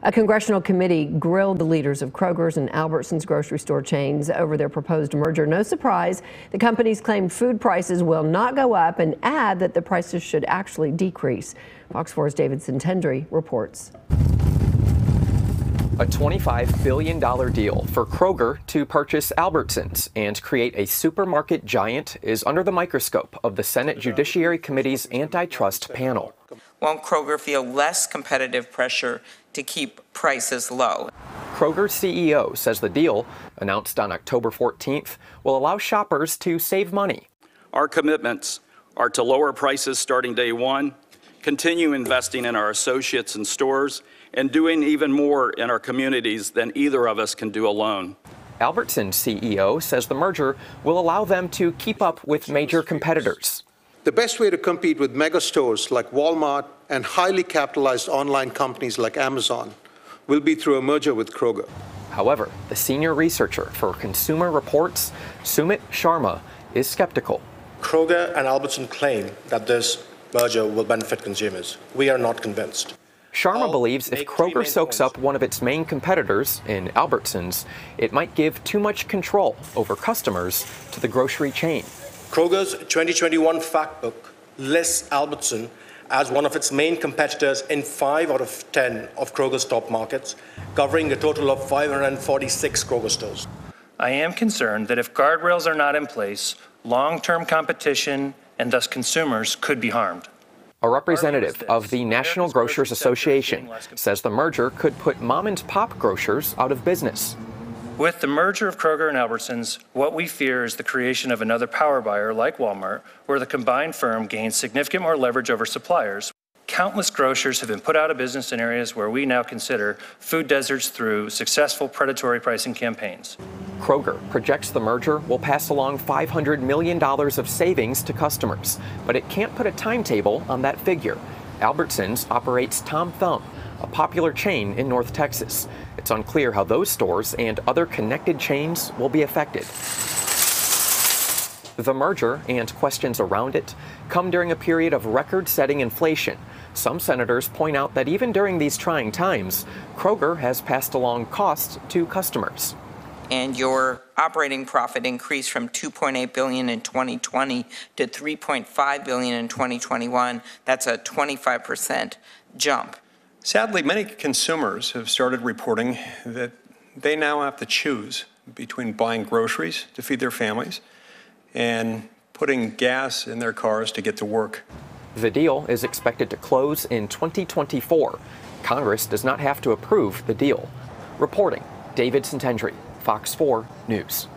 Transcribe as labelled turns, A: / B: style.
A: A congressional committee grilled the leaders of Kroger's and Albertsons grocery store chains over their proposed merger. No surprise, the companies claim food prices will not go up and add that the prices should actually decrease. Fox 4's David Centendry reports.
B: A $25 billion deal for Kroger to purchase Albertsons and create a supermarket giant is under the microscope of the Senate Judiciary Committee's antitrust panel.
C: Won't Kroger feel less competitive pressure to keep prices low?
B: Kroger's CEO says the deal, announced on October 14th, will allow shoppers to save money.
D: Our commitments are to lower prices starting day one, continue investing in our associates and stores, and doing even more in our communities than either of us can do alone.
B: Albertsons CEO says the merger will allow them to keep up with major competitors.
E: The best way to compete with mega stores like Walmart and highly capitalized online companies like Amazon will be through a merger with Kroger.
B: However, the senior researcher for Consumer Reports, Sumit Sharma, is skeptical.
F: Kroger and Albertsons claim that this merger will benefit consumers. We are not convinced.
B: Sharma believes if Kroger soaks up one of its main competitors in Albertsons, it might give too much control over customers to the grocery chain.
F: Kroger's 2021 fact book lists Albertsons as one of its main competitors in 5 out of 10 of Kroger's top markets, covering a total of 546 Kroger stores.
G: I am concerned that if guardrails are not in place, long-term competition and thus consumers could be harmed.
B: A representative of the National Grocers Association says the merger could put mom-and-pop grocers out of business.
G: With the merger of Kroger and Albertsons, what we fear is the creation of another power buyer like Walmart, where the combined firm gains significant more leverage over suppliers. Countless grocers have been put out of business in areas where we now consider food deserts through successful predatory pricing campaigns.
B: Kroger projects the merger will pass along $500 million of savings to customers, but it can't put a timetable on that figure. Albertsons operates Tom Thumb, a popular chain in North Texas. It's unclear how those stores and other connected chains will be affected. The merger and questions around it come during a period of record-setting inflation. Some senators point out that even during these trying times, Kroger has passed along costs to customers.
C: And your operating profit increased from $2.8 billion in 2020 to $3.5 billion in 2021. That's a 25% jump.
H: Sadly, many consumers have started reporting that they now have to choose between buying groceries to feed their families and putting gas in their cars to get to work.
B: The deal is expected to close in 2024. Congress does not have to approve the deal. Reporting, David Centendry, Fox 4 News.